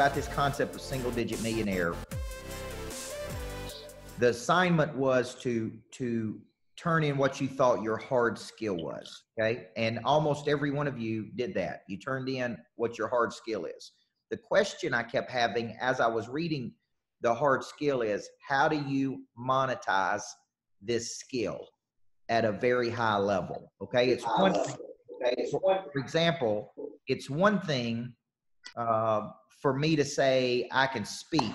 about this concept of single digit millionaire, the assignment was to turn in what you thought your hard skill was, okay? And almost every one of you did that. You turned in what your hard skill is. The question I kept having as I was reading the hard skill is, how do you monetize this skill at a very high level? Okay, it's one thing, for example, it's one thing for me to say I can speak.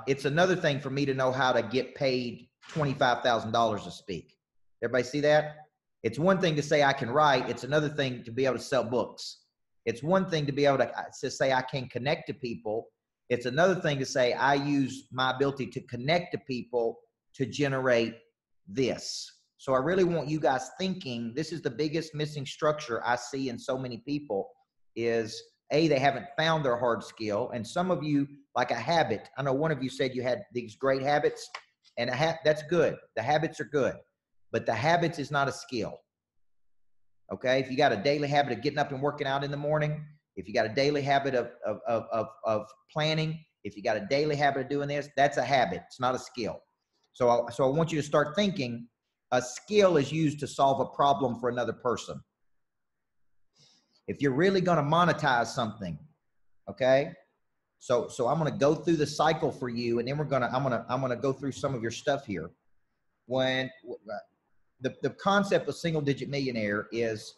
It's another thing for me to know how to get paid $25,000 to speak. Everybody see that? It's one thing to say I can write. It's another thing to be able to sell books. It's one thing to be able to say I can connect to people. It's another thing to say I use my ability to connect to people to generate this. So I really want you guys thinking, this is the biggest missing structure I see in so many people is, A, they haven't found their hard skill. And some of you, like a habit, I know one of you said you had these great habits, and that's good. The habits are good, but the habits is not a skill. Okay, if you got a daily habit of getting up and working out in the morning, if you got a daily habit of planning, if you got a daily habit of doing this, that's a habit. It's not a skill. So I want you to start thinking a skill is used to solve a problem for another person. If you're really going to monetize something, okay? So I'm going to go through the cycle for you, and then I'm going to go through some of your stuff here. When the concept of single digit millionaire is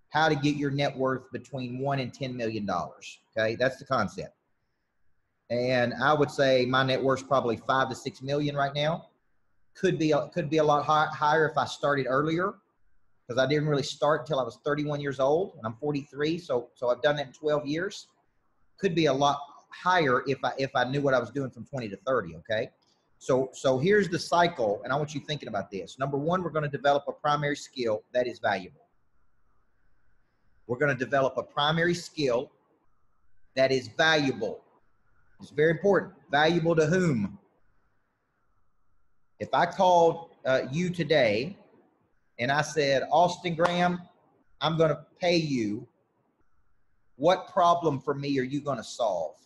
how to get your net worth between $1 and $10 million. Okay, that's the concept. And I would say my net worth is probably 5 to 6 million right now. Could be a lot higher if I started earlier, because I didn't really start until I was 31 years old, and I'm 43. So I've done that in 12 years. Could be a lot higher if I knew what I was doing from 20 to 30. Okay. So here's the cycle, and I want you thinking about this. Number one, we're going to develop a primary skill that is valuable. We're going to develop a primary skill that is valuable. It's very important. Valuable to whom? If I called you today and I said, Austin Graham, I'm going to pay you, what problem for me are you going to solve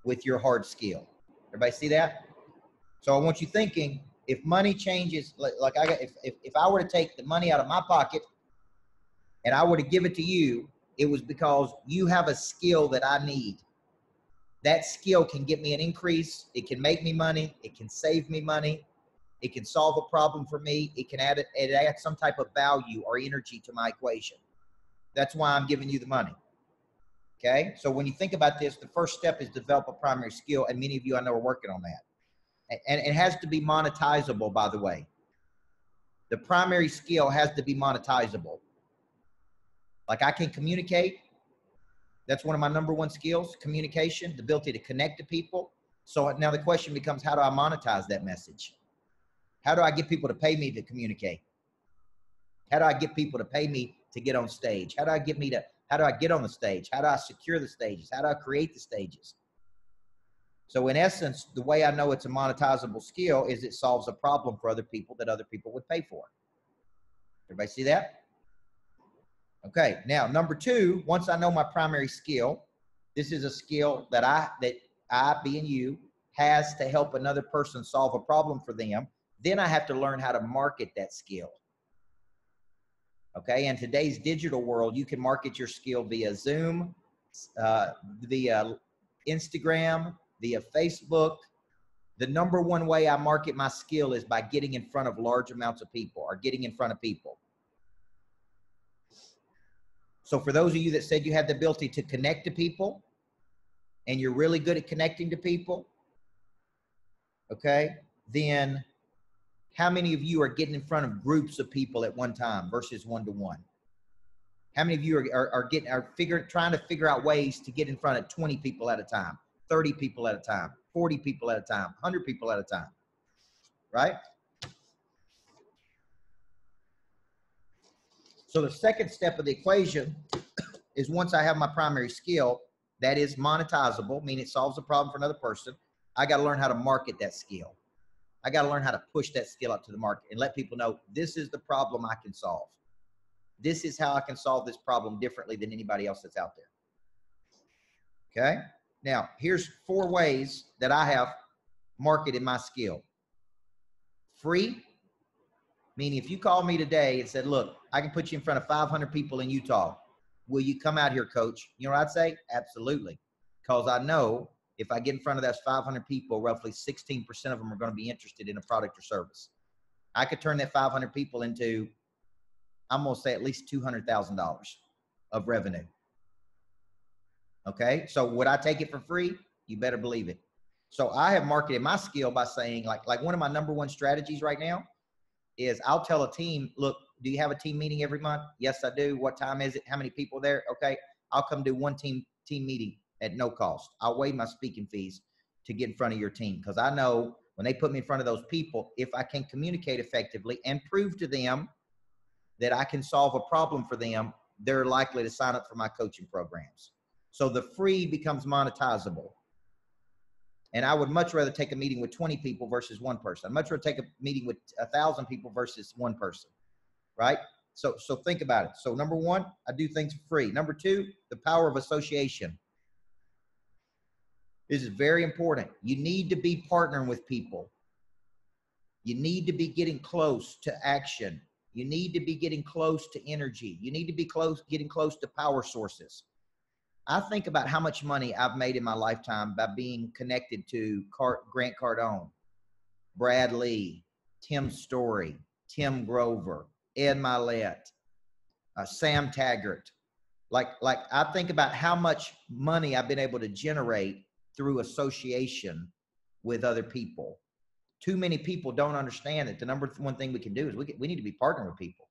with your hard skill? Everybody see that? So I want you thinking, if money changes, like if I were to take the money out of my pocket and I were to give it to you, it was because you have a skill that I need. That skill can get me an increase. It can make me money. It can save me money. It can solve a problem for me. It can add some type of value or energy to my equation. That's why I'm giving you the money. Okay. So when you think about this, the first step is develop a primary skill. And many of you I know are working on that. And it has to be monetizable, by the way. The primary skill has to be monetizable. Like I can communicate. That's one of my number one skills, communication, the ability to connect to people. So now the question becomes, how do I monetize that message? How do I get people to pay me to communicate? How do I get people to pay me to get on stage? How do I get on the stage? How do I secure the stages? How do I create the stages? So in essence, the way I know it's a monetizable skill is it solves a problem for other people that other people would pay for. Everybody see that? Okay, now number two, once I know my primary skill, this is a skill that I being you, has to help another person solve a problem for them. Then I have to learn how to market that skill. Okay, in today's digital world, you can market your skill via Zoom, via Instagram, via Facebook. The number one way I market my skill is by getting in front of large amounts of people or getting in front of people. So for those of you that said you have the ability to connect to people and you're really good at connecting to people, okay, then how many of you are getting in front of groups of people at one time versus one-to-one? How many of you are trying to figure out ways to get in front of 20 people at a time, 30 people at a time, 40 people at a time, 100 people at a time, right? So the second step of the equation is once I have my primary skill that is monetizable, meaning it solves a problem for another person, I got to learn how to market that skill. I got to learn how to push that skill out to the market and let people know this is the problem I can solve. This is how I can solve this problem differently than anybody else that's out there. Okay. Now, here's 4 ways that I have marketed my skill. Free, meaning if you called me today and said, look, I can put you in front of 500 people in Utah. Will you come out here, coach? You know what I'd say? Absolutely. Because I know if I get in front of those 500 people, roughly 16% of them are going to be interested in a product or service. I could turn that 500 people into, I'm going to say, at least $200,000 of revenue. Okay. So would I take it for free? You better believe it. So I have marketed my skill by saying, like one of my number 1 strategies right now is I'll tell a team, look, do you have a team meeting every month? Yes, I do. What time is it? How many people there? Okay. I'll come do one team meeting at no cost. I'll waive my speaking fees to get in front of your team. Cause I know when they put me in front of those people, if I can communicate effectively and prove to them that I can solve a problem for them, they're likely to sign up for my coaching programs. So the free becomes monetizable. And I would much rather take a meeting with 20 people versus 1 person. I'd much rather take a meeting with 1,000 people versus 1 person, right? So think about it. So number 1, I do things for free. Number 2, the power of association. This is very important. You need to be partnering with people. You need to be getting close to action. You need to be getting close to energy. You need to be getting close to power sources. I think about how much money I've made in my lifetime by being connected to Grant Cardone, Brad Lee, Tim Story, Tim Grover, Ed Milet, Sam Taggart. Like I think about how much money I've been able to generate through association with other people. Too many people don't understand that the number 1 thing we can do is we need to be partnering with people.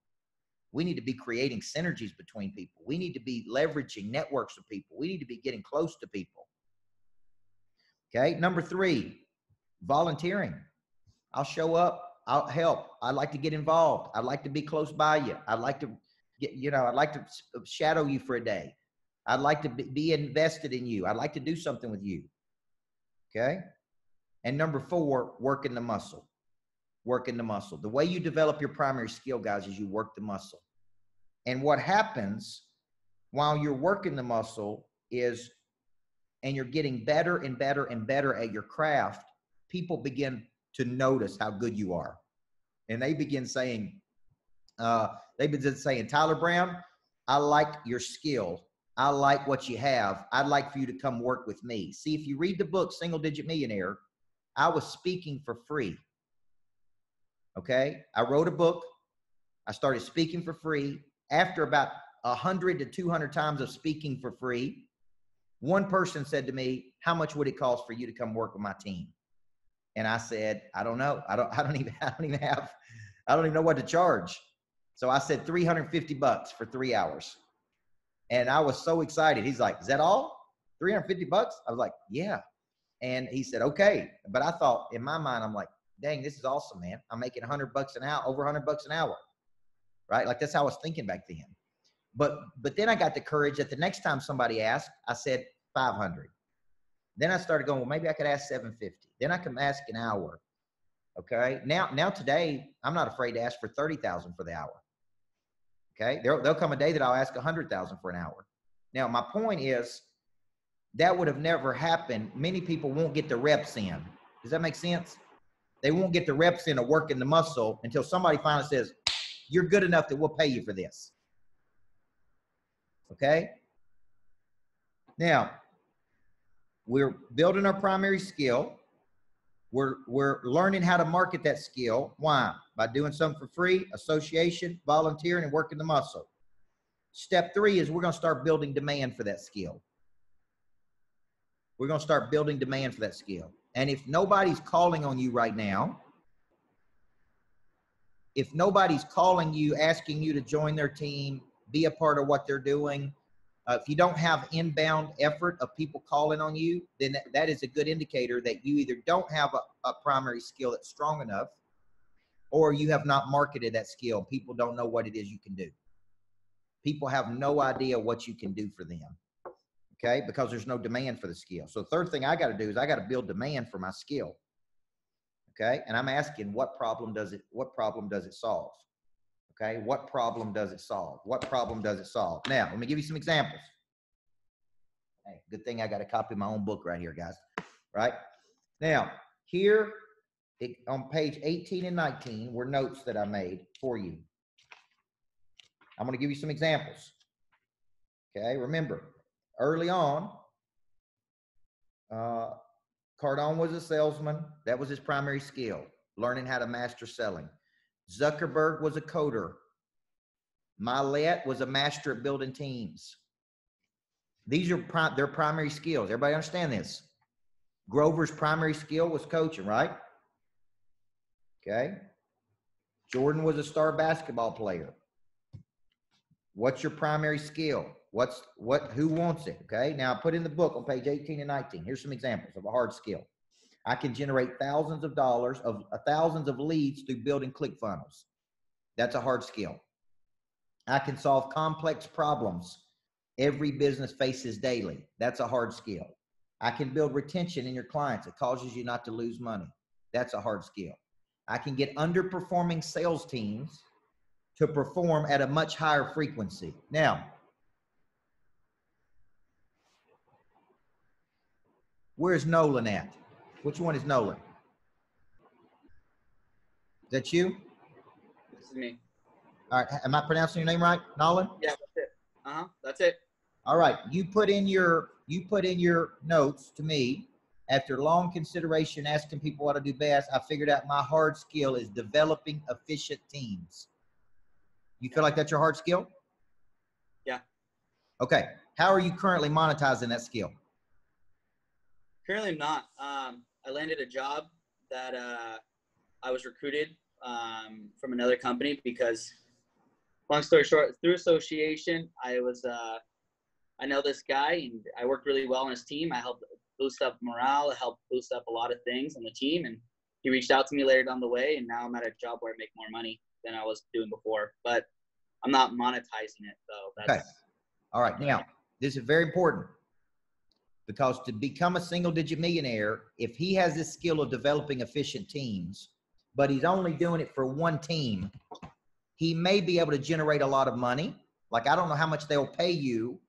We need to be creating synergies between people. We need to be leveraging networks of people. We need to be getting close to people. Okay. Number 3, volunteering. I'll show up. I'll help. I'd like to get involved. I'd like to be close by you. I'd like to I'd like to shadow you for a day. I'd like to be invested in you. I'd like to do something with you. Okay. And number 4, working the muscle. Working the muscle. The way you develop your primary skill, guys, is you work the muscle. And what happens while you're working the muscle is, and you're getting better and better and better at your craft, people begin to notice how good you are. And they begin saying, Tyler Brown, I like your skill. I like what you have. I'd like for you to come work with me. See, if you read the book, Single Digit Millionaire, I was speaking for free. Okay. I wrote a book. I started speaking for free. After about 100 to 200 times of speaking for free, 1 person said to me, how much would it cost for you to come work with my team? And I said, I don't know. I don't even know what to charge. So I said $350 for 3 hours. And I was so excited. He's like, is that all? $350? I was like, yeah. And he said, okay. But I thought in my mind, I'm like, dang, this is awesome, man. I'm making $100 an hour, over $100 an hour. Right? Like that's how I was thinking back then. But then I got the courage that the next time somebody asked, I said 500. Then I started going, well, maybe I could ask 750. Then I can ask an hour. Okay. Now today, I'm not afraid to ask for 30,000 for the hour. Okay. There'll come a day that I'll ask 100,000 for an hour. Now, my point is that would have never happened. Many people won't get the reps in. Does that make sense? They won't get the reps in of working the muscle until somebody finally says, you're good enough that we'll pay you for this. Okay. Now we're building our primary skill. We're learning how to market that skill. Why? By doing something for free, association, volunteering, and working the muscle. Step 3 is we're going to start building demand for that skill. We're going to start building demand for that skill. And if nobody's calling on you right now, if nobody's calling you, asking you to join their team, be a part of what they're doing, if you don't have inbound effort of people calling on you, then that is a good indicator that you either don't have a primary skill that's strong enough, or you have not marketed that skill. People don't know what it is you can do. People have no idea what you can do for them, okay? Because there's no demand for the skill. So the third thing I got to do is I got to build demand for my skill, okay? And I'm asking, what problem does it solve? Okay, what problem does it solve? What problem does it solve? Now, let me give you some examples. Hey, good thing I got a copy of my own book right here, guys. Right now, here on page 18 and 19 were notes that I made for you. I'm going to give you some examples. Okay, remember, early on, Cardone was a salesman. That was his primary skill, learning how to master selling. Zuckerberg was a coder. Milet was a master at building teams. These are their primary skills. Everybody understand this? Grover's primary skill was coaching, right? Okay. Jordan was a star basketball player. What's your primary skill? Who wants it? Okay. Now I put in the book on page 18 and 19. Here's some examples of a hard skill. I can generate thousands of dollars thousands of leads through building ClickFunnels. That's a hard skill. I can solve complex problems every business faces daily. That's a hard skill. I can build retention in your clients. It causes you not to lose money. That's a hard skill. I can get underperforming sales teams to perform at a much higher frequency. Now, where's Nolan at? Which one is Nolan? Is that you? This is me. All right. Am I pronouncing your name right, Nolan? Yeah, that's it. That's it. All right. You put in your notes to me. After long consideration, asking people what to do best, I figured out my hard skill is developing efficient teams. You feel like that's your hard skill? Yeah. Okay. How are you currently monetizing that skill? Currently not. I landed a job that I was recruited from another company because, long story short, through association, I know this guy and I worked really well on his team. I helped boost up morale, I helped boost up a lot of things on the team, and he reached out to me later down the way, and now I'm at a job where I make more money than I was doing before. But I'm not monetizing it though. Okay. All right. Now, this is very important because to become a single-digit millionaire, if he has this skill of developing efficient teams, but he's only doing it for one team, he may be able to generate a lot of money. Like, I don't know how much they'll pay you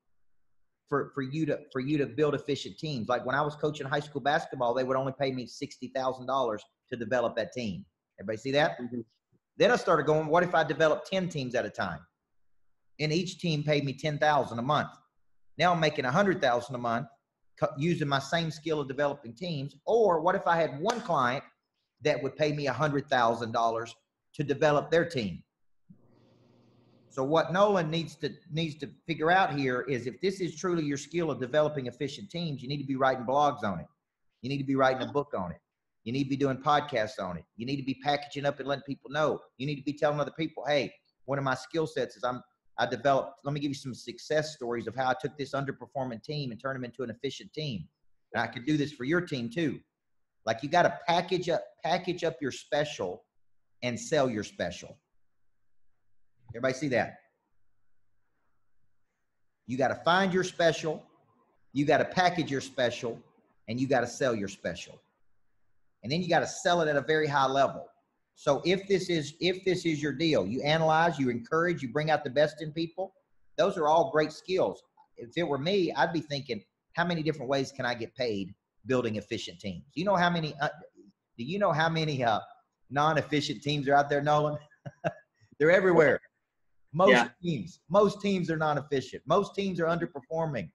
for you to build efficient teams. Like when I was coaching high school basketball, they would only pay me $60,000 to develop that team. Everybody see that? Mm-hmm. Then I started going, what if I developed 10 teams at a time? And each team paid me $10,000 a month. Now I'm making $100,000 a month using my same skill of developing teams. Or what if I had one client that would pay me $100,000 to develop their team? So what Nolan needs to figure out here is if this is truly your skill of developing efficient teams, you need to be writing blogs on it. You need to be writing a book on it. You need to be doing podcasts on it. You need to be packaging up and letting people know. You need to be telling other people, hey, one of my skill sets is I developed, let me give you some success stories of how I took this underperforming team and turned them into an efficient team. And I could do this for your team too. Like you got to package up your special and sell your special. Everybody see that? You got to find your special, you got to package your special, and you got to sell your special. And then you got to sell it at a very high level. So if this is your deal, you analyze, you encourage, you bring out the best in people. Those are all great skills. If it were me, I'd be thinking, how many different ways can I get paid building efficient teams? Do you know how many non-efficient teams are out there, Nolan? They're everywhere. Most teams are non-efficient. Most teams are underperforming.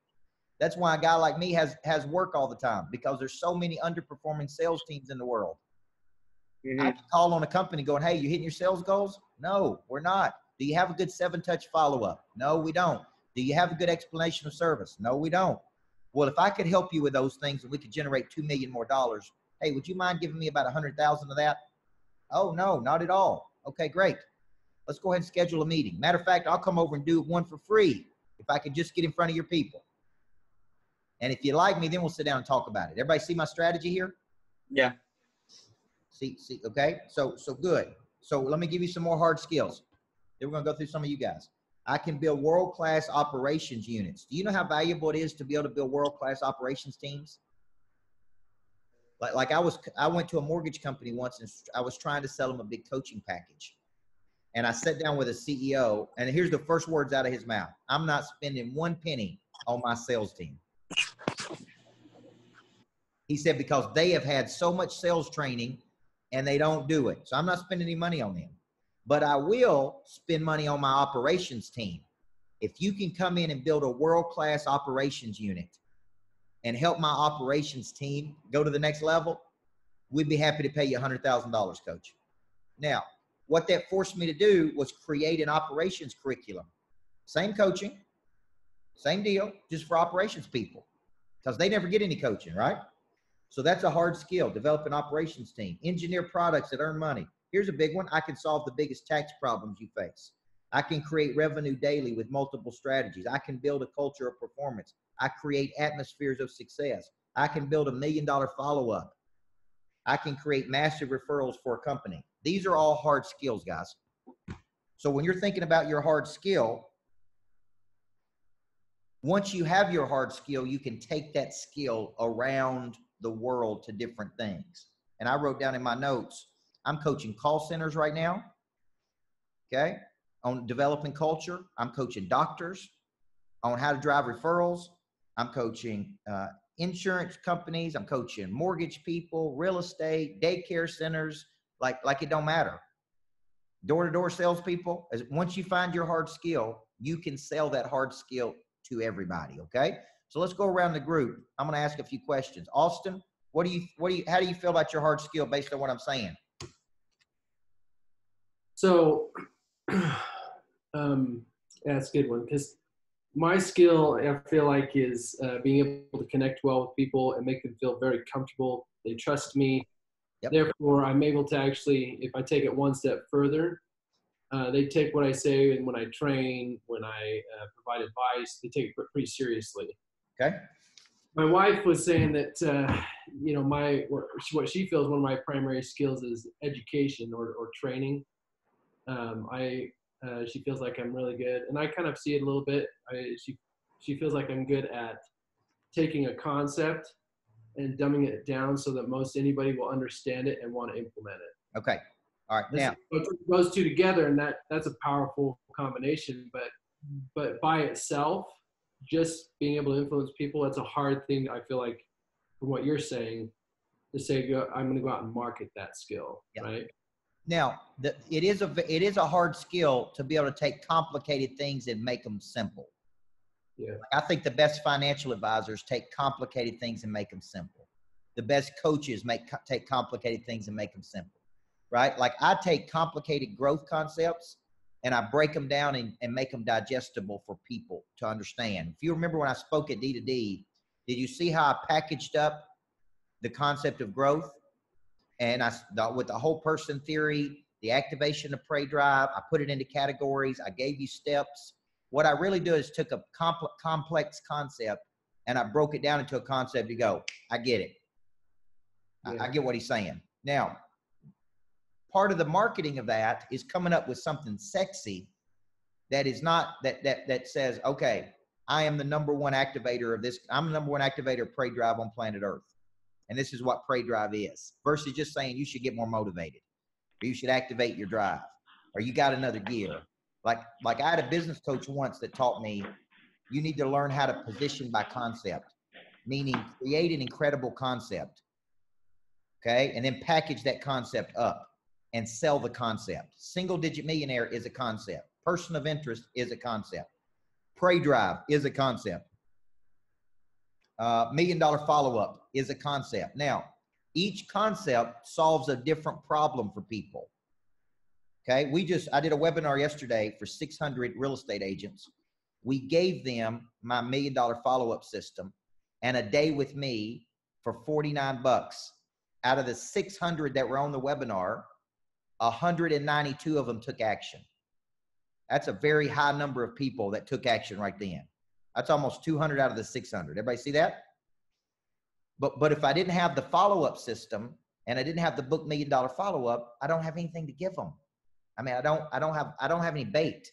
That's why a guy like me has work all the time, because there's so many underperforming sales teams in the world. Mm-hmm. I can call on a company going, hey, you hitting your sales goals? No, we're not. Do you have a good 7-touch follow-up? No, we don't. Do you have a good explanation of service? No, we don't. Well, if I could help you with those things and we could generate $2 million more, hey, would you mind giving me about 100,000 of that? Oh, no, not at all. Okay, great. Let's go ahead and schedule a meeting. Matter of fact, I'll come over and do one for free if I could just get in front of your people. And if you like me, then we'll sit down and talk about it. Everybody see my strategy here? Yeah. See, okay? So good. So let me give you some more hard skills. Then we're going to go through some of you guys. I can build world-class operations units. Do you know how valuable it is to be able to build world-class operations teams? Like I went to a mortgage company once and I was trying to sell them a big coaching package. And I sat down with a CEO, and here's the first words out of his mouth. I'm not spending one penny on my sales team. He said, because they have had so much sales training and they don't do it. So I'm not spending any money on them, but I will spend money on my operations team. If you can come in and build a world-class operations unit and help my operations team go to the next level, we'd be happy to pay you $100,000, coach. Now, what that forced me to do was create an operations curriculum. Same coaching, same deal, just for operations people, because they never get any coaching, right? So that's a hard skill, develop an operations team. Engineer products that earn money. Here's a big one. I can solve the biggest tax problems you face. I can create revenue daily with multiple strategies. I can build a culture of performance. I create atmospheres of success. I can build $1 million follow-up. I can create massive referrals for a company. These are all hard skills, guys. So when you're thinking about your hard skill, once you have your hard skill, you can take that skill around the world to different things. And I wrote down in my notes, I'm coaching call centers right now, okay, on developing culture. I'm coaching doctors on how to drive referrals. I'm coaching insurance companies. I'm coaching mortgage people, real estate, daycare centers, like it don't matter. Door-to-door salespeople. Once you find your hard skill, you can sell that hard skill to everybody, okay? So let's go around the group. I'm going to ask a few questions. Austin, how do you feel about your hard skill based on what I'm saying? So, that's a good one, because my skill, I feel like, is being able to connect well with people and make them feel very comfortable. They trust me. Yep. Therefore, I'm able to actually, if I take it one step further, they take what I say, and when I train, when I provide advice, they take it pretty seriously. Okay. My wife was saying that, what she feels one of my primary skills is education or training. She feels like I'm really good, and I kind of see it a little bit. She feels like I'm good at taking a concept and dumbing it down so that most anybody will understand it and want to implement it. Okay. All right. Now, those two together, and that's a powerful combination. But by itself, just being able to influence people, that's a hard thing. I feel like, from what you're saying, to say I'm going to go out and market that skill, yep. Right? Now, it is a hard skill to be able to take complicated things and make them simple. Yeah. I think the best financial advisors take complicated things and make them simple. The best coaches take complicated things and make them simple, right? Like I take complicated growth concepts and I break them down and make them digestible for people to understand. If you remember when I spoke at D2D, did you see how I packaged up the concept of growth? And with the whole person theory, the activation of prey drive, I put it into categories. I gave you steps. What I really do is took a complex concept and I broke it down into a concept to go, I get it. Yeah. I get what he's saying. Now, part of the marketing of that is coming up with something sexy that is not, that says, okay, I am the #1 activator of this. I'm the #1 activator of prey drive on planet Earth. And this is what prey drive is, versus just saying you should get more motivated, or you should activate your drive, or you got another gear. Like I had a business coach once that taught me you need to learn how to position by concept, meaning create an incredible concept, okay, and then package that concept up and sell the concept. Single digit millionaire is a concept. Person of interest is a concept. Prey drive is a concept. $1 million follow-up is a concept. Now, each concept solves a different problem for people. Okay, I did a webinar yesterday for 600 real estate agents. We gave them my $1 million follow-up system and a day with me for $49. Out of the 600 that were on the webinar, 192 of them took action. That's a very high number of people that took action right then. That's almost 200 out of the 600. Everybody see that? But if I didn't have the follow-up system and I didn't have the book $1 million follow-up, I don't have anything to give them. I mean, I don't have any bait.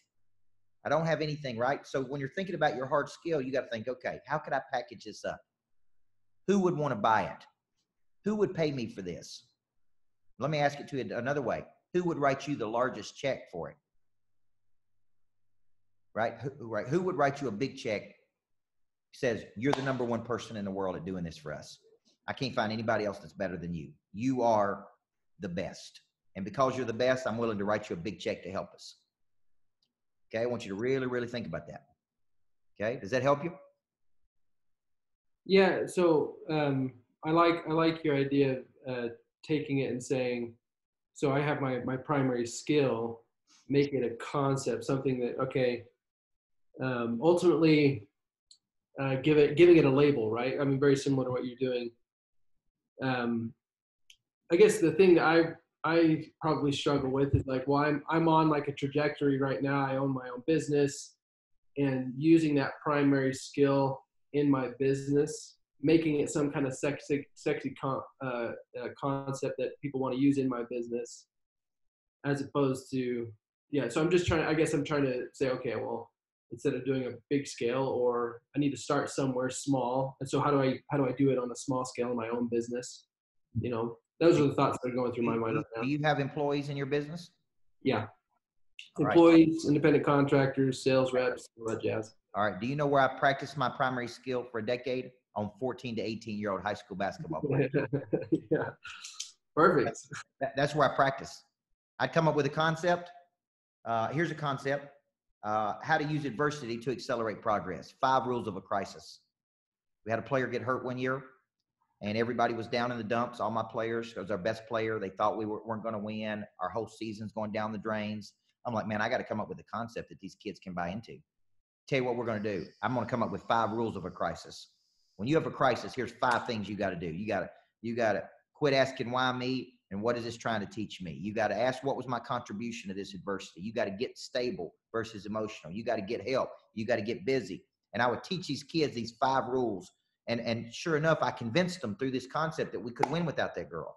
I don't have anything, right? So when you're thinking about your hard skill, you got to think, okay, how could I package this up? Who would want to buy it? Who would pay me for this? Let me ask it to you another way. Who would write you the largest check for it? Right? Who would write you a big check? Says you're the #1 person in the world at doing this for us. I can't find anybody else that's better than you. You are the best. And because you're the best, I'm willing to write you a big check to help us. Okay. I want you to really, really think about that. Okay. Does that help you? Yeah. So I like your idea of taking it and saying, so I have my primary skill, make it a concept, something that, okay, ultimately giving it a label, right? I mean, very similar to what you're doing. I guess the thing that I probably struggle with is like, well, I'm on like a trajectory right now. I own my own business, and using that primary skill in my business, making it some kind of sexy concept that people want to use in my business, as opposed to, yeah. So I'm just trying to, I guess I'm trying to say, okay, well, instead of doing a big scale, or I need to start somewhere small. And so how do I do it on a small scale in my own business? You know, those are the thoughts that are going through my mind right now. Do you have employees in your business? Yeah. All Employees, right. independent contractors, sales reps, all that jazz. All right. Do you know where I practiced my primary skill for a decade? On 14 to 18-year-old high school basketball players. Yeah. Perfect. That's where I practice. I'd come up with a concept. Here's a concept. How to use adversity to accelerate progress. 5 rules of a crisis. We had a player get hurt one year, and everybody was down in the dumps. All my players, it was our best player. They thought we weren't going to win. Our whole season's going down the drains. I'm like, man, I got to come up with a concept that these kids can buy into. Tell you what we're going to do. I'm going to come up with 5 rules of a crisis. When you have a crisis, here's 5 things you got to do. You got to quit asking why me and what is this trying to teach me. You got to ask what was my contribution to this adversity. You got to get stable versus emotional. You got to get help. You got to get busy. And I would teach these kids these 5 rules. And sure enough, I convinced them through this concept that we could win without that girl.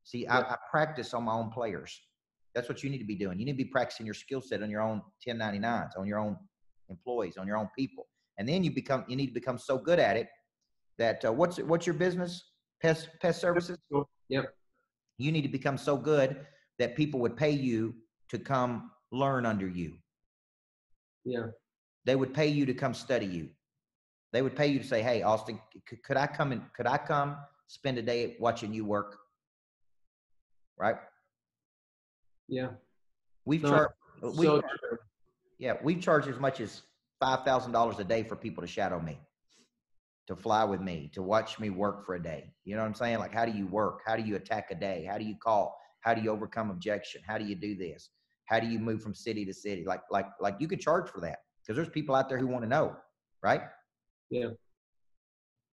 See, yeah. I practice on my own players. That's what you need to be doing. You need to be practicing your skill set on your own 1099s, on your own employees, on your own people. And then you need to become so good at it that what's your business? Pest services? Yep. You need to become so good that people would pay you to come learn under you. Yeah. They would pay you to come study you. They would pay you to say, hey, Austin, could I come spend a day watching you work? Right? Yeah. We've charged as much as $5,000 a day for people to shadow me, to fly with me, to watch me work for a day. You know what I'm saying? Like, how do you work? How do you attack a day? How do you call? How do you overcome objection? How do you do this? How do you move from city to city? Like you could charge for that, because there's people out there who want to know, right? Yeah.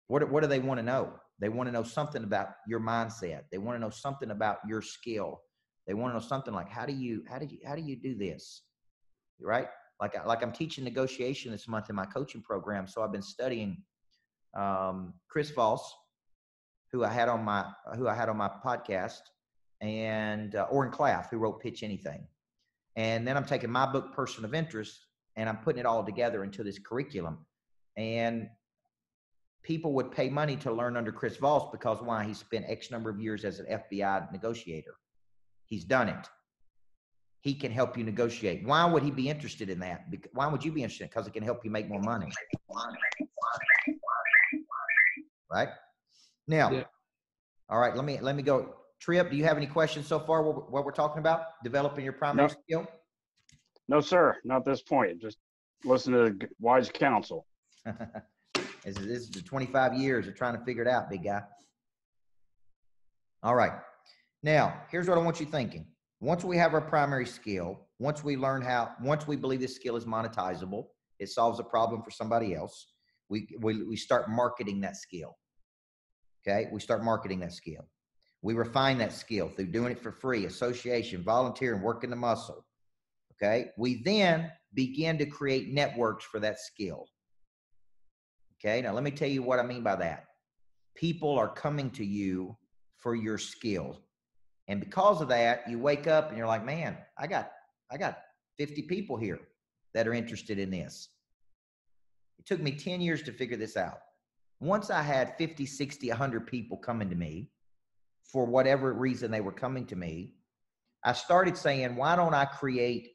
What do they want to know? They want to know something about your mindset. They want to know something about your skill. They want to know something like, how do you do this? Right? Like I'm teaching negotiation this month in my coaching program. So I've been studying Chris Voss, who I had on my podcast, and Orrin Claff, who wrote Pitch Anything. And then I'm taking my book, Person of Interest, and I'm putting it all together into this curriculum. And people would pay money to learn under Chris Voss because why? He spent X number of years as an FBI negotiator. He's done it. He can help you negotiate. Why would he be interested in that? Why would you be interested? Because it can help you make more money. Right? Now, yeah. All right, let me go. Tripp, do you have any questions so far what we're talking about? Developing your primary skill? No, sir. Not at this point. Just listen to wise counsel. This is the 25 years of trying to figure it out, big guy. All right. Now, here's what I want you thinking. Once we have our primary skill, once we believe this skill is monetizable, it solves a problem for somebody else, we start marketing that skill. Okay? We start marketing that skill. We refine that skill through doing it for free, association, volunteering, working the muscle. Okay? We then begin to create networks for that skill. Okay, now let me tell you what I mean by that. People are coming to you for your skill. And because of that, you wake up and you're like, man, I got 50 people here that are interested in this. It took me 10 years to figure this out. Once I had 50, 60, 100 people coming to me for whatever reason they were coming to me, I started saying, why don't I create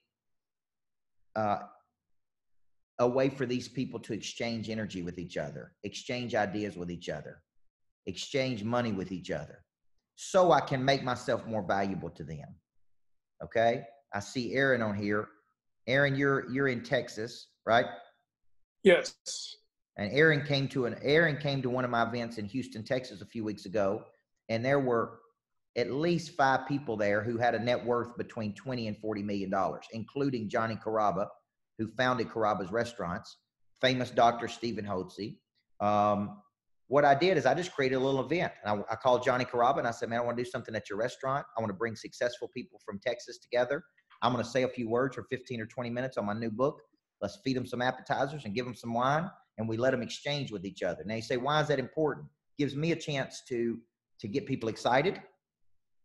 a way for these people to exchange energy with each other, exchange ideas with each other, exchange money with each other so I can make myself more valuable to them. Okay. I see Aaron on here. Aaron, you're in Texas, right? Yes. And Aaron came to one of my events in Houston, Texas a few weeks ago, and there were at least 5 people there who had a net worth between $20 and $40 million, including Johnny Caraba, who founded Caraba's Restaurants, famous Dr. Stephen Hotze. What I did is I just created a little event. And I called Johnny Caraba and I said, man, I want to do something at your restaurant. I want to bring successful people from Texas together. I'm going to say a few words for 15 or 20 minutes on my new book. Let's feed them some appetizers and give them some wine. And we let them exchange with each other. Now you say, why is that important? Gives me a chance to get people excited.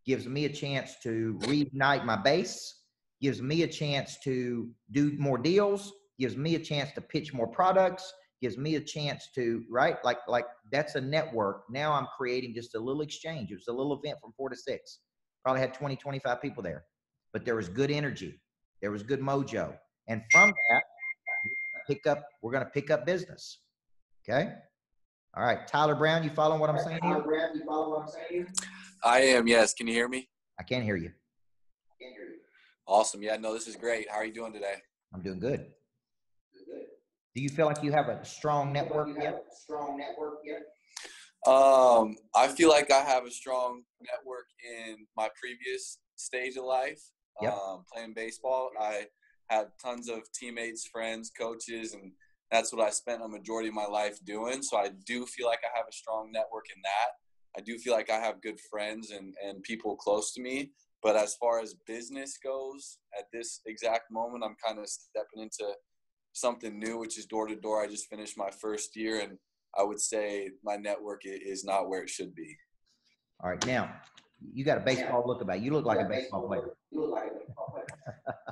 Gives me a chance to reignite my base. Gives me a chance to do more deals. Gives me a chance to pitch more products. Gives me a chance to, right? Like that's a network. Now I'm creating just a little exchange. It was a little event from 4 to 6. Probably had 20, 25 people there. But there was good energy. There was good mojo. And from that, we're going to pick up business. Okay. All right. Tyler Brown, you following what I'm saying here? I am, yes. Can you hear me? I can hear you. Awesome. Yeah, no, this is great. How are you doing today? I'm doing good. Do you feel like you have a strong network yet? I feel like I have a strong network in my previous stage of life. Yep. Playing baseball. I had tons of teammates, friends, coaches, and that's what I spent a majority of my life doing. So I do feel like I have a strong network in that. I do feel like I have good friends and people close to me. But as far as business goes, at this exact moment, I'm kind of stepping into something new, which is door to door. I just finished my first year, and I would say my network is not where it should be. All right. Now, you got a baseball look about you. You look like a baseball player.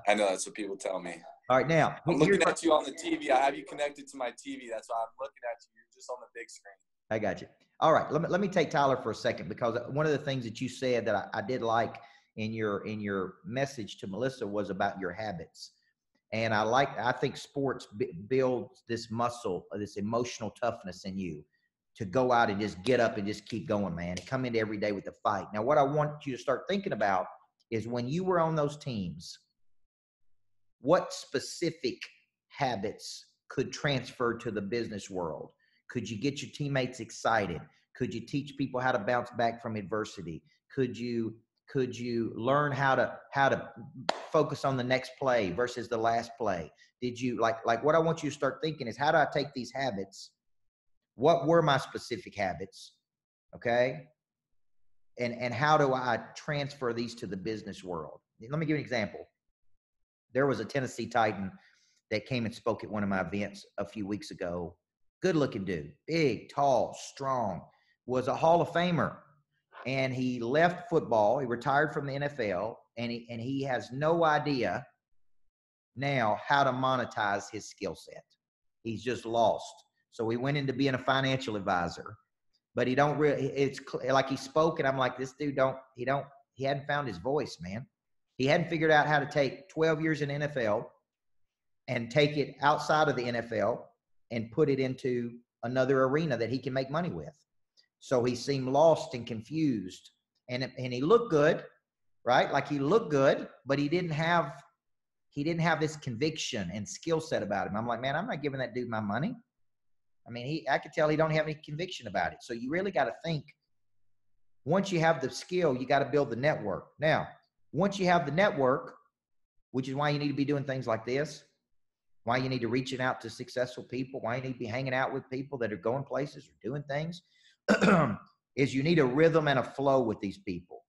I know that's what people tell me. All right. Now, I'm looking at you on the TV. I have you connected to my TV. That's why I'm looking at you. You're just on the big screen. I got you. All right. Let me take Tyler for a second, because one of the things that you said that I did like in your message to Melissa was about your habits. And I think sports builds this muscle, this emotional toughness in you to go out and just get up and just keep going, man, and come into every day with the fight. Now, what I want you to start thinking about is when you were on those teams, what specific habits could transfer to the business world? Could you get your teammates excited? Could you teach people how to bounce back from adversity? Could you learn how to focus on the next play versus the last play? Did you like what I want you to start thinking is, how do I take these habits? What were my specific habits? Okay. And how do I transfer these to the business world? Let me give you an example. There was a Tennessee Titan that came and spoke at one of my events a few weeks ago. Good looking dude, big, tall, strong, was a Hall of Famer. And he left football. He retired from the NFL, and he has no idea now how to monetize his skill set. He's just lost. So he went into being a financial advisor, but he don't really. It's like he spoke, and I'm like, this dude he hadn't found his voice, man. He hadn't figured out how to take 12 years in NFL and take it outside of the NFL and put it into another arena that he can make money with. So he seemed lost and confused, and he looked good, right? Like he looked good, but he didn't have this conviction and skill set about him. I'm like, man, I'm not giving that dude my money. I mean, I could tell he don't have any conviction about it. So you really got to think, once you have the skill, you got to build the network. Now, once you have the network, which is why you need to be doing things like this, why you need to reaching out to successful people, why you need to be hanging out with people that are going places or doing things, is you need a rhythm and a flow with these people.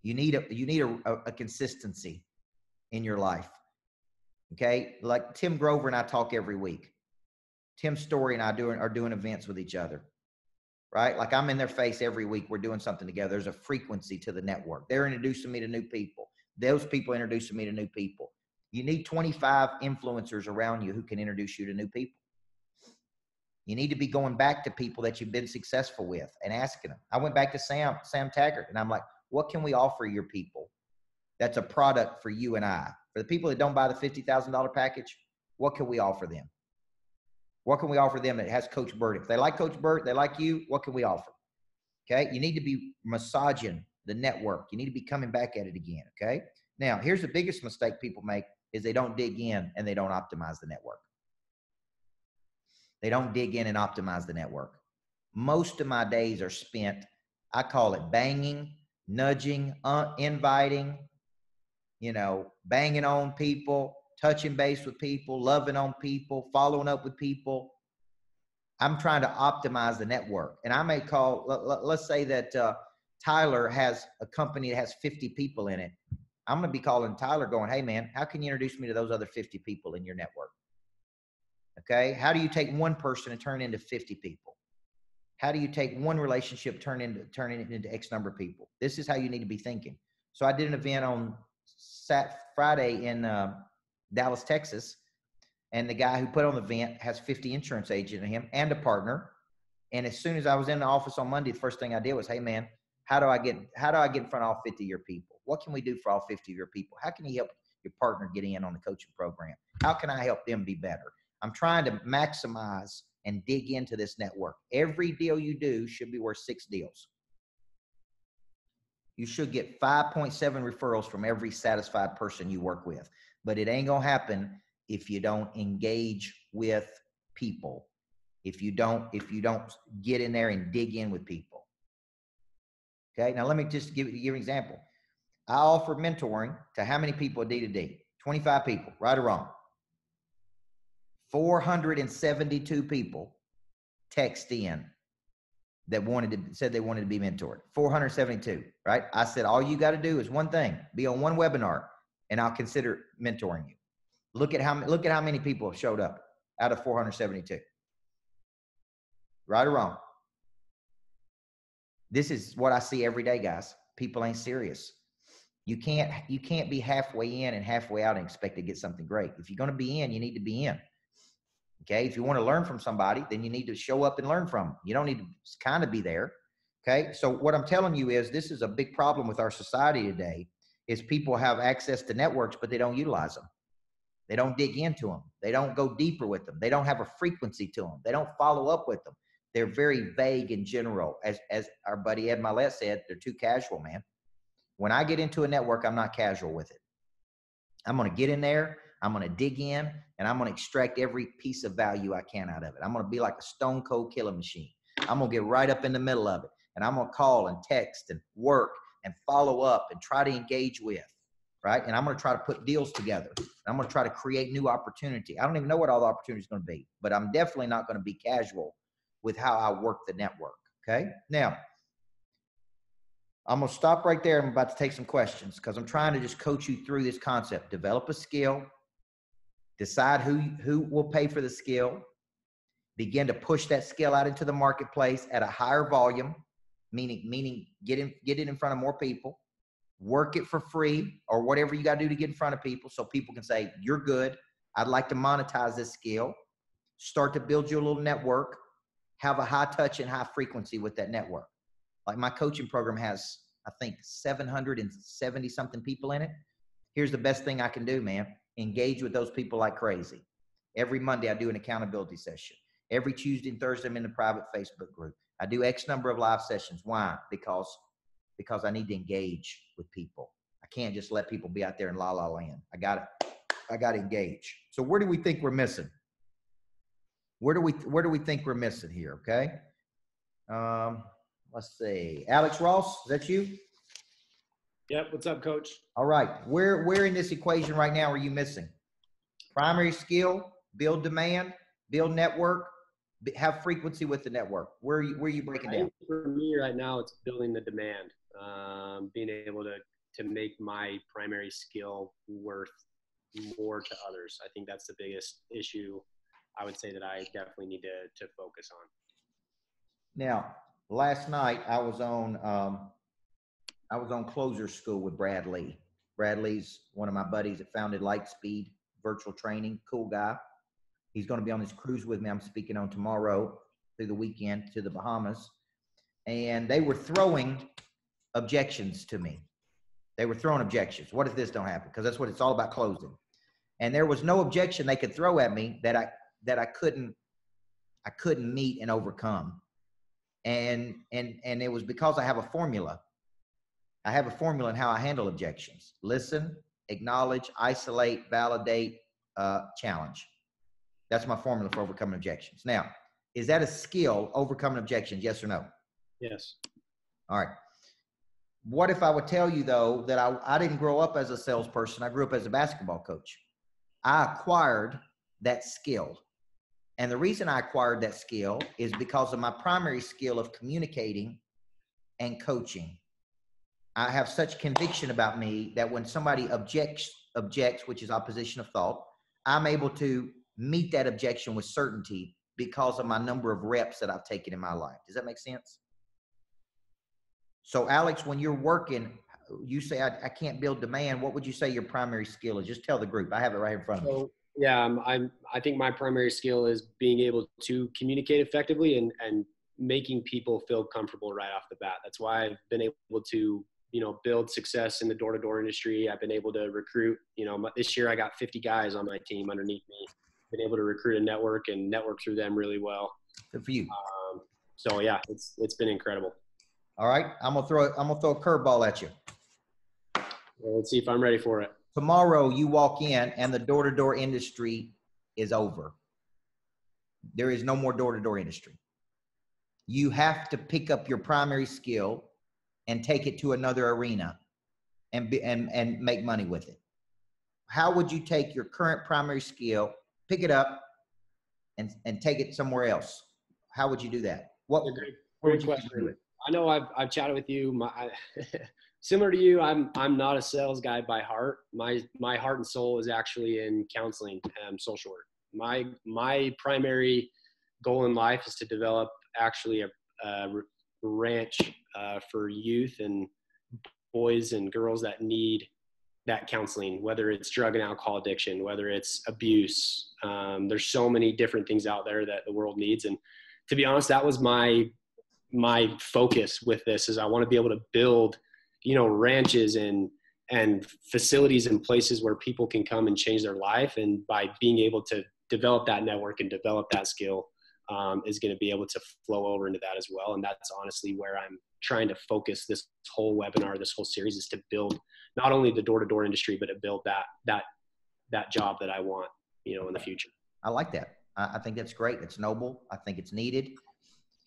You need a consistency in your life. Okay. Like Tim Grover and I talk every week. Tim Story and I are doing events with each other, right? Like I'm in their face every week. We're doing something together. There's a frequency to the network. They're introducing me to new people. Those people introducing me to new people. You need 25 influencers around you who can introduce you to new people. You need to be going back to people that you've been successful with and asking them. I went back to Sam Taggart, and I'm like, what can we offer your people that's a product for you and I? For the people that don't buy the $50,000 package, what can we offer them? What can we offer them that has Coach Burt? If they like Coach Burt, they like you, what can we offer? Okay. You need to be massaging the network. You need to be coming back at it again. Okay. Now, here's the biggest mistake people make is they don't dig in and they don't optimize the network. They don't dig in and optimize the network. Most of my days are spent, I call it banging, nudging, inviting, banging on people, touching base with people, loving on people, following up with people. I'm trying to optimize the network. And I may call, let's say that Tyler has a company that has 50 people in it. I'm going to be calling Tyler going, hey man, how can you introduce me to those other 50 people in your network? Okay. How do you take one person and turn it into 50 people? How do you take one relationship, turn it into X number of people? This is how you need to be thinking. So I did an event on Friday in Dallas, Texas. And the guy who put on the event has 50 insurance agents in him and a partner. And as soon as I was in the office on Monday, the first thing I did was, hey man, how do I get in front of all 50 of your people? What can we do for all 50 of your people? How can you help your partner get in on the coaching program? How can I help them be better? I'm trying to maximize and dig into this network. Every deal you do should be worth 6 deals. You should get 5.7 referrals from every satisfied person you work with, but it ain't gonna happen if you don't engage with people, if you don't get in there and dig in with people. Okay, now let me just give you an example. I offer mentoring to how many people a D2D? 25 people, right or wrong? 472 people text in that said they wanted to be mentored. 472, right? I said, all you got to do is one thing, be on one webinar and I'll consider mentoring you. Look at how many people have showed up out of 472. Right or wrong? This is what I see every day, guys. People ain't serious. You can't be halfway in and halfway out and expect to get something great. If you're going to be in, you need to be in. Okay. If you want to learn from somebody, then you need to show up and learn from them. You don't need to kind of be there. Okay. So what I'm telling you is this is a big problem with our society today is people have access to networks, but they don't utilize them. They don't dig into them. They don't go deeper with them. They don't have a frequency to them. They don't follow up with them. They're very vague in general. As our buddy Ed Milet said, they're too casual, man. When I get into a network, I'm not casual with it. I'm going to get in there. I'm going to dig in and I'm going to extract every piece of value I can out of it. I'm going to be like a stone cold killing machine. I'm going to get right up in the middle of it and I'm going to call and text and work and follow up and try to engage with. Right? And I'm going to try to put deals together. I'm going to try to create new opportunity. I don't even know what all the opportunity is going to be, but I'm definitely not going to be casual with how I work the network. Okay. Now I'm going to stop right there. I'm about to take some questions because I'm trying to just coach you through this concept. Develop a skill, decide who will pay for the skill, begin to push that skill out into the marketplace at a higher volume, meaning get it in front of more people. Work it for free or whatever you got to do to get in front of people so people can say, you're good. I'd like to monetize this skill. Start to build your little network. Have a high touch and high frequency with that network. Like my coaching program has, I think, 770 something people in it. Here's the best thing I can do, man. Engage with those people like crazy. Every Monday, I do an accountability session. Every Tuesday and Thursday, I'm in the private Facebook group. I do X number of live sessions. Why? Because I need to engage with people. I can't just let people be out there in la la land. I got to engage. So where do we think we're missing? Where do we think we're missing here? Okay. Let's see. Alex Ross, is that you? Yep. What's up, Coach? All right. Where in this equation right now are you missing? Primary skill, build demand, build network, have frequency with the network. Where are you breaking down? For me right now, it's building the demand. Being able to make my primary skill worth more to others. I think that's the biggest issue I would say that I definitely need to focus on. Now, last night I was on closer school with Brad Lee. Brad Lee's one of my buddies that founded Lightspeed Virtual Training. Cool guy. He's going to be on this cruise with me. I'm speaking on tomorrow through the weekend to the Bahamas. And they were throwing objections to me. They were throwing objections. What if this don't happen? Because that's what it's all about, closing. And there was no objection they could throw at me that I couldn't meet and overcome. And it was because I have a formula. I have a formula in how I handle objections: listen, acknowledge, isolate, validate, challenge. That's my formula for overcoming objections. Now, is that a skill, overcoming objections? Yes or no? Yes. All right. What if I would tell you, though, that I didn't grow up as a salesperson. I grew up as a basketball coach. I acquired that skill. And the reason I acquired that skill is because of my primary skill of communicating and coaching. I have such conviction about me that when somebody objects, which is opposition of thought, I'm able to meet that objection with certainty because of my number of reps that I've taken in my life. Does that make sense? So Alex, when you're working, you say, I can't build demand. What would you say your primary skill is? Just tell the group. I have it right in front of me. Yeah, I think my primary skill is being able to communicate effectively and making people feel comfortable right off the bat. That's why I've been able to, build success in the door-to-door industry. I've been able to recruit, this year I got 50 guys on my team underneath me. Been able to recruit a network and network through them really well. Good for you. So yeah, it's been incredible. All right, I'm gonna throw a curveball at you. Well, let's see if I'm ready for it. Tomorrow you walk in and the door-to-door industry is over. There is no more door-to-door industry. You have to pick up your primary skill and take it to another arena and make money with it. How would you take your current primary skill, pick it up, and take it somewhere else? How would you do that? What would you do it? I know I've chatted with you. Similar to you, I'm not a sales guy by heart. My heart and soul is actually in counseling and social work. My primary goal in life is to develop actually a ranch for youth and boys and girls that need that counseling, whether it's drug and alcohol addiction, whether it's abuse. There's so many different things out there that the world needs. And to be honest, that was my focus with this, is I want to be able to build, ranches and facilities and places where people can come and change their life. And by being able to develop that network and develop that skill, is going to be able to flow over into that as well. And that's honestly where I'm trying to focus this whole webinar, this whole series, is to build not only the door-to-door industry, but to build that job that I want, in the future. I like that. I think that's great. It's noble. I think it's needed.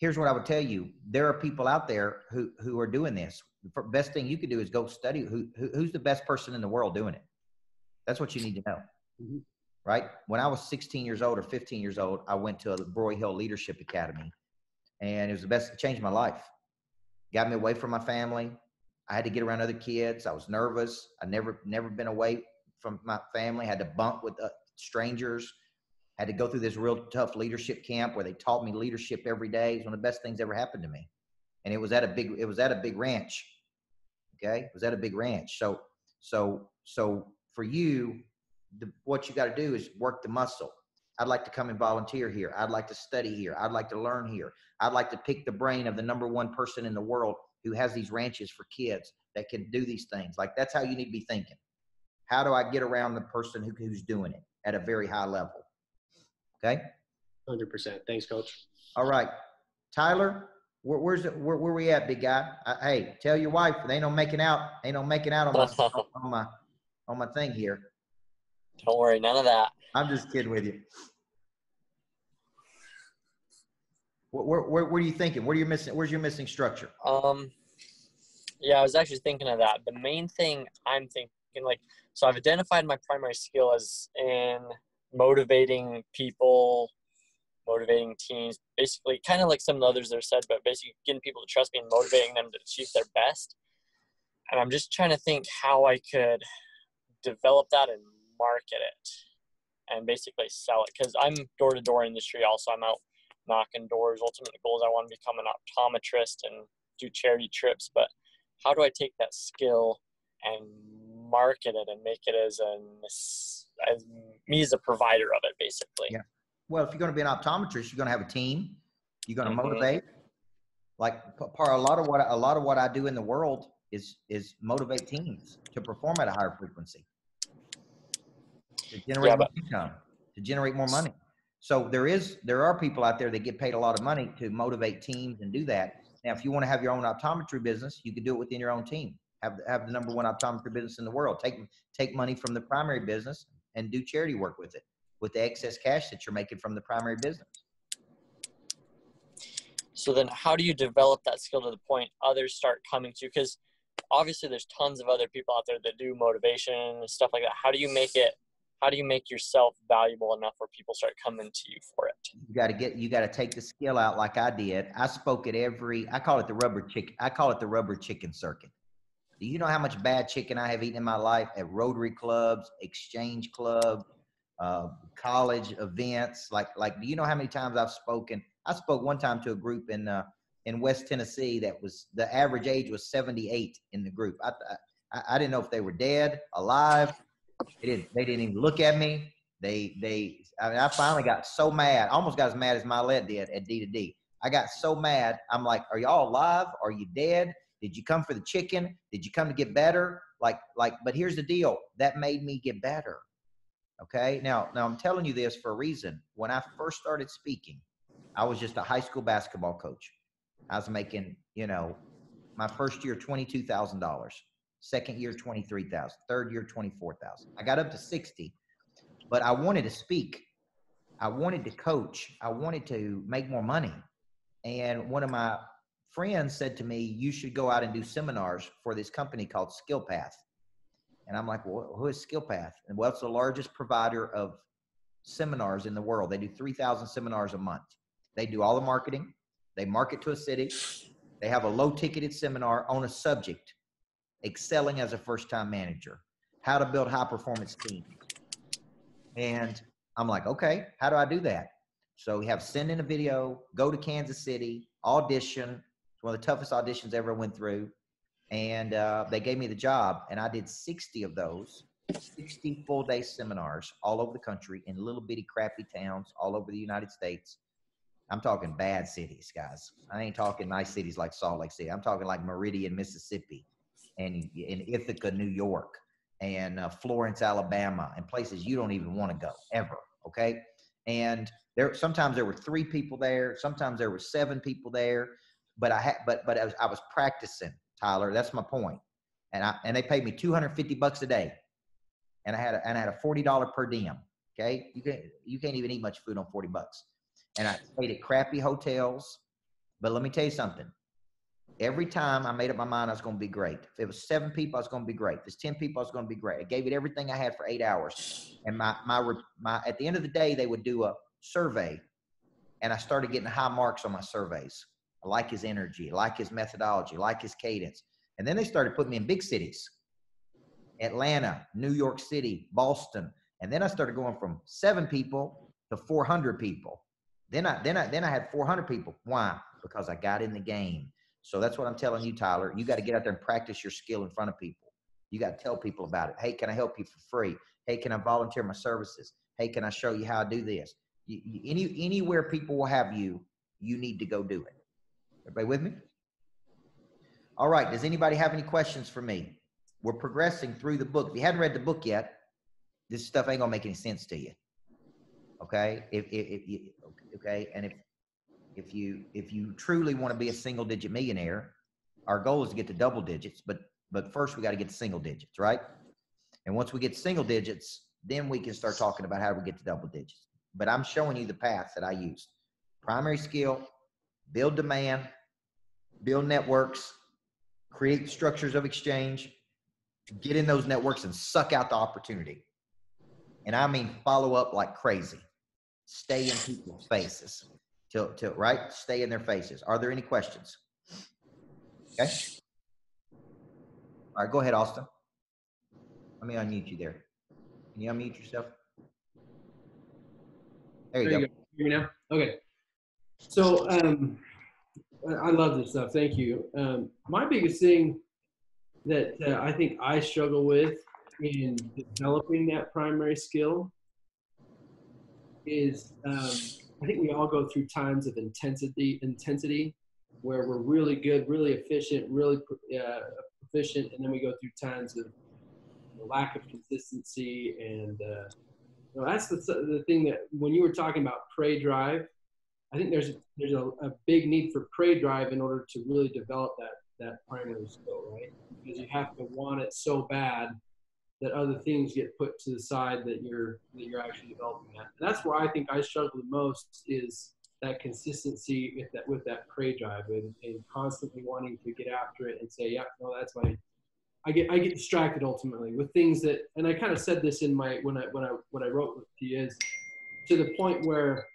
Here's what I would tell you. There are people out there who are doing this. The best thing you could do is go study who's the best person in the world doing it. That's what you need to know. Mm-hmm. Right? When I was 16 years old or 15 years old, I went to the Broy Hill Leadership Academy, and it was the best. It changed my life. Got me away from my family. I had to get around other kids. I was nervous. I never been away from my family. I had to bunk with strangers. Had to go through this real tough leadership camp where they taught me leadership every day. It's one of the best things ever happened to me. And it was at a big ranch. Okay. It was at a big ranch. So for you, what you got to do is work the muscle. I'd like to come and volunteer here. I'd like to study here. I'd like to learn here. I'd like to pick the brain of the #1 person in the world who has these ranches for kids that can do these things. Like, that's how you need to be thinking. How do I get around the person who's doing it at a very high level? Okay. 100%. Thanks, Coach. All right, Tyler, where we at, big guy? Hey, tell your wife they ain't no making out on my thing here. Don't worry, none of that. I'm just kidding with you. Where are you thinking? Where's your missing structure? Yeah, I was actually thinking of that. The main thing I'm thinking, so I've identified my primary skill as in motivating people, motivating teams, basically kind of like some of the others that are said, but basically getting people to trust me and motivating them to achieve their best. And I'm just trying to think how I could develop that and market it and basically sell it, because I'm door-to-door industry also. I'm out knocking doors. Ultimate goal is I want to become an optometrist and do charity trips, but how do I take that skill and market it and make it as me as a provider of it, basically? Yeah. Well, if you're going to be an optometrist, you're going to have a team. You're going to motivate. Like a lot of what I do in the world is motivate teams to perform at a higher frequency, to generate more income, to generate more money. So there are people out there that get paid a lot of money to motivate teams and do that. Now, if you want to have your own optometry business, you can do it within your own team. Have the number one optometry business in the world. Take money from the primary business and do charity work with it, with the excess cash that you're making from the primary business. So then how do you develop that skill to the point others start coming to you? Because obviously there's tons of other people out there that do motivation and stuff like that. How do you make yourself valuable enough where people start coming to you for it? You got to take the skill out like I did. I spoke at I call it the rubber chicken circuit. Do you know how much bad chicken I have eaten in my life at Rotary clubs, exchange clubs, college events? Like, do you know how many times I've spoken? I spoke one time to a group in West Tennessee that was, the average age was 78 in the group. I didn't know if they were dead, alive. They didn't even look at me. I finally got so mad, almost got as mad as Milet did at D2D. I got so mad. I'm like, are y'all alive? Are you dead? Did you come for the chicken? Did you come to get better? But here's the deal. That made me get better. Okay. Now I'm telling you this for a reason. When I first started speaking, I was just a high school basketball coach. I was making, my first year, $22,000, second year, $23,000, third year, $24,000. I got up to 60, but I wanted to speak. I wanted to coach. I wanted to make more money. And one of my friends said to me, you should go out and do seminars for this company called SkillPath. And I'm like, well, who is SkillPath? And well, it's the largest provider of seminars in the world. They do 3,000 seminars a month. They do all the marketing. They market to a city. They have a low ticketed seminar on a subject, excelling as a first-time manager, how to build high performance teams. And I'm like, okay, how do I do that? So we have send in a video, go to Kansas City, audition. It's one of the toughest auditions I ever went through. And they gave me the job, and I did 60 of those, 60 full-day seminars all over the country in little bitty crappy towns all over the United States. I'm talking bad cities, guys. I ain't talking nice cities like Salt Lake City. I'm talking like Meridian, Mississippi, and in Ithaca, New York, and Florence, Alabama, and places you don't even want to go ever. Okay. And sometimes there were 3 people there. Sometimes there were 7 people there, but I was practicing, Tyler. That's my point. And they paid me $250 a day. And I had a $40 per diem. Okay. You can't even eat much food on $40. And I stayed at crappy hotels. But let me tell you something. Every time I made up my mind, I was going to be great. If it was 7 people, I was going to be great. If it's 10 people, I was going to be great. I gave it everything I had for 8 hours. And my at the end of the day, they would do a survey. And I started getting high marks on my surveys. I like his energy, I like his methodology, I like his cadence. And then they started putting me in big cities. Atlanta, New York City, Boston. And then I started going from 7 people to 400 people. Then I had 400 people. Why? Because I got in the game. So that's what I'm telling you, Tyler. You got to get out there and practice your skill in front of people. You got to tell people about it. Hey, can I help you for free? Hey, can I volunteer my services? Hey, can I show you how I do this? Anywhere people will have you, you need to go do it. Everybody with me? All right. Does anybody have any questions for me? We're progressing through the book. If you hadn't read the book yet, this stuff ain't gonna make any sense to you. Okay. Okay. And if you truly want to be a single digit millionaire, our goal is to get to double digits, but first we got to get to single digits, right? And once we get to single digits, then we can start talking about how we get to double digits. But I'm showing you the path that I used. Primary skill, build demand, build networks, create structures of exchange, get in those networks and suck out the opportunity. And I mean, follow up like crazy. Stay in people's faces. Right? Stay in their faces. Are there any questions? Okay. All right, go ahead, Austin. Let me unmute you there. Can you unmute yourself? There you go. Hear me now? Okay. So I love this stuff. Thank you. My biggest thing that I think I struggle with in developing that primary skill is I think we all go through times of intensity where we're really good, really efficient, really proficient, and then we go through times of lack of consistency and Well, that's the thing that when you were talking about prey drive, I think there's a big need for prey drive in order to really develop that primary skill, right? Because you have to want it so bad that other things get put to the side that you're actually developing that. And that's where I think I struggle the most is that consistency with that prey drive and constantly wanting to get after it and say, yeah, no, that's my. I get distracted ultimately with things that, and I kind of said this in my when I wrote to you is to the point where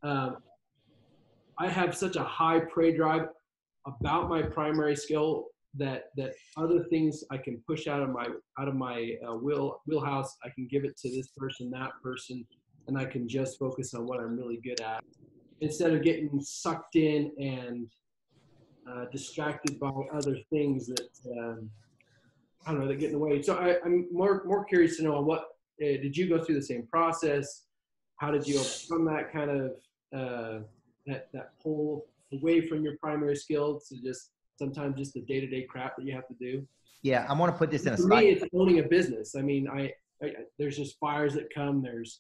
I have such a high prey drive about my primary skill that other things I can push out of my wheelhouse. I can give it to this person, that person, and I can just focus on what I'm really good at instead of getting sucked in and distracted by other things that I don't know, that get in the way. So I'm more curious to know what did you go through the same process? How did you overcome that kind of that pull away from your primary skill to just sometimes just the day-to-day crap that you have to do? Yeah, I want to put this in a For cycle. me, it's owning a business. I mean, I there's just fires that come. It's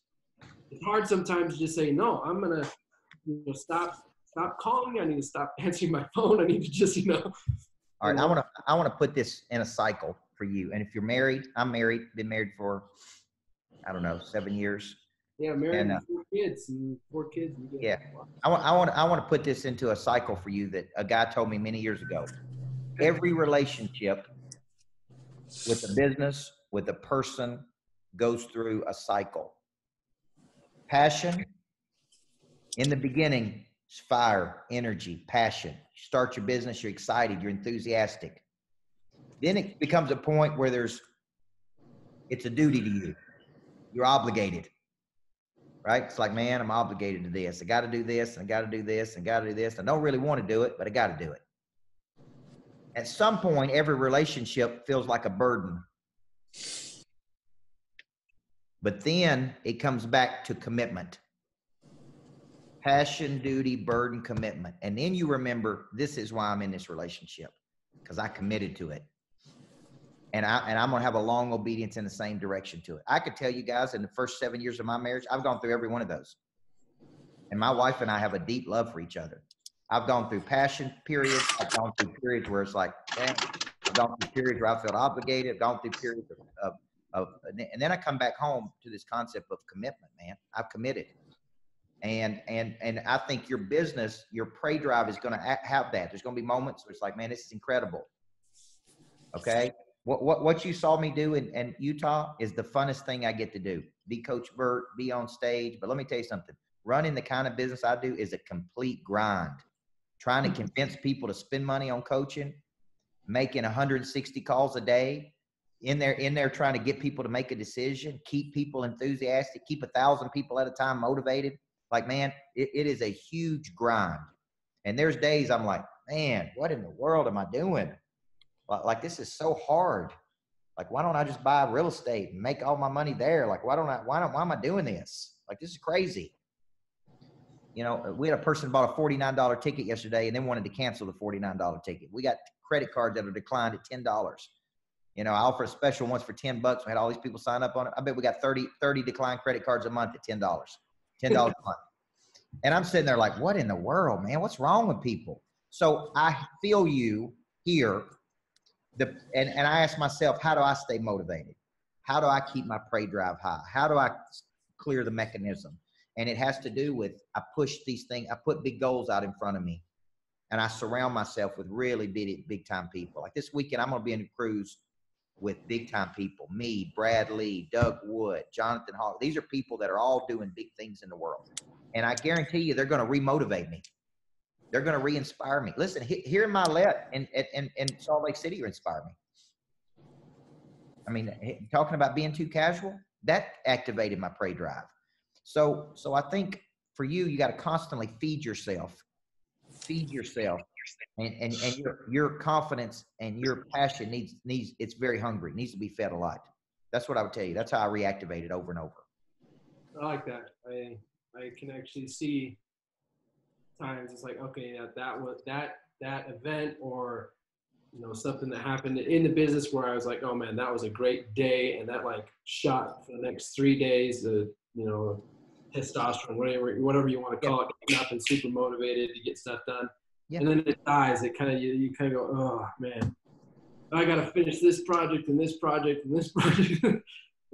hard sometimes to just say, no, I'm going to stop calling. I need to stop answering my phone. I need to just, All right, I want to put this in a cycle for you. And if you're married, I'm married, been married for, I don't know, 7 years. Yeah, married and 4 kids. Yeah, I want to put this into a cycle for you that a guy told me many years ago. Every relationship with a business, with a person, goes through a cycle. Passion, in the beginning, is fire, energy, passion. You start your business, you're excited, you're enthusiastic. Then it becomes a point where it's a duty to you. You're obligated, right? It's like, man, I'm obligated to this. I got to do this, and I got to do this, and I got to do this. I don't really want to do it, but I got to do it. At some point, every relationship feels like a burden. But then it comes back to commitment. Passion, duty, burden, commitment. And then you remember, this is why I'm in this relationship, because I committed to it. And I'm going to have a long obedience in the same direction to it. I could tell you guys in the first 7 years of my marriage, I've gone through every one of those. And my wife and I have a deep love for each other. I've gone through passion periods. I've gone through periods where it's like, dang. I've gone through periods where I felt obligated. I've gone through periods and then I come back home to this concept of commitment, man. I've committed. And I think your business, your prey drive is going to have that. There's going to be moments where it's like, man, this is incredible. Okay. What you saw me do in Utah is the funnest thing I get to do. Be Coach Burt, be on stage. But let me tell you something. Running the kind of business I do is a complete grind. Trying to convince people to spend money on coaching, making 160 calls a day, in there trying to get people to make a decision, keep people enthusiastic, keep 1,000 people at a time motivated. Like, man, it is a huge grind. And there's days I'm like, man, what in the world am I doing? Like, this is so hard. Like, why don't I just buy real estate and make all my money there? Like, why am I doing this? Like, this is crazy. You know, we had a person bought a $49 ticket yesterday and then wanted to cancel the $49 ticket. We got credit cards that are declined at $10. You know, I offer a special once for $10. We had all these people sign up on it. I bet we got 30 declined credit cards a month at $10. $10 a month. And I'm sitting there like, what in the world, man? What's wrong with people? So I feel you here. And I ask myself, how do I stay motivated? How do I keep my prey drive high? How do I clear the mechanism? And it has to do with, I push these things, I put big goals out in front of me, and I surround myself with really big time people. Like this weekend, I'm going to be in a cruise with big time people. Me, Brad Lee, Doug Wood, Jonathan Hall. These are people that are all doing big things in the world. And I guarantee you, they're going to remotivate me. They're going to re-inspire me. Listen, here in Milet and Salt Lake City inspire me. I mean, talking about being too casual, that activated my prey drive. So I think for you, you got to constantly feed yourself, and your confidence and your passion needs it's very hungry, needs to be fed a lot. That's what I would tell you. That's how I reactivate it over and over. I like that. I can actually see times it's like, okay, that was that event, or you know, something that happened in the business where I was like, oh man, that was a great day, and that like shot for the next 3 days, testosterone, whatever you want to call it, getting up and super motivated to get stuff done. Yeah. And then it dies. It kind of you kind of go, oh man, I got to finish this project and this project and this project,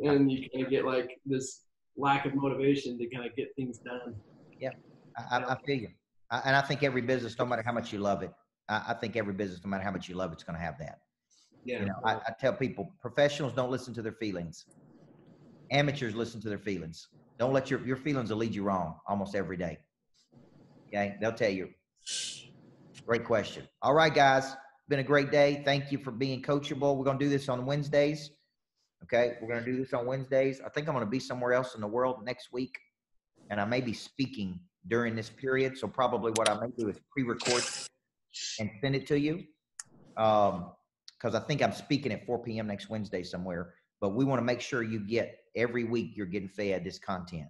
and you kind of get like this lack of motivation to kind of get things done. Yeah, I feel you. And I think every business, no matter how much you love it, I think every business, no matter how much you love it, it's going to have that. Yeah. I tell people, professionals don't listen to their feelings. Amateurs listen to their feelings. Don't let your feelings will lead you wrong almost every day. Okay, they'll tell you. Great question. All right, guys, been a great day. Thank you for being coachable. We're going to do this on Wednesdays. Okay, we're going to do this on Wednesdays. I think I'm going to be somewhere else in the world next week, and I may be speaking during this period. So probably what I may do is pre-record and send it to you, because I think I'm speaking at 4 p.m. next Wednesday somewhere. But we want to make sure you get every week you're getting fed this content.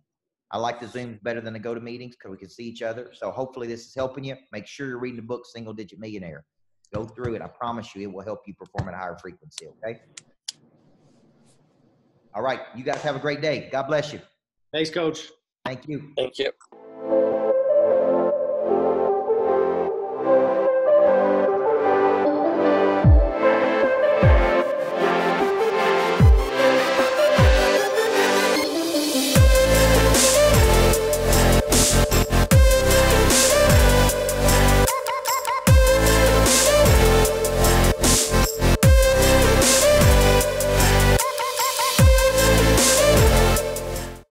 I like the Zooms better than the GoToMeetings because we can see each other. So hopefully this is helping you. Make sure you're reading the book, Single Digit Millionaire. Go through it. I promise you it will help you perform at a higher frequency, okay? All right. You guys have a great day. God bless you. Thanks, Coach. Thank you. Thank you.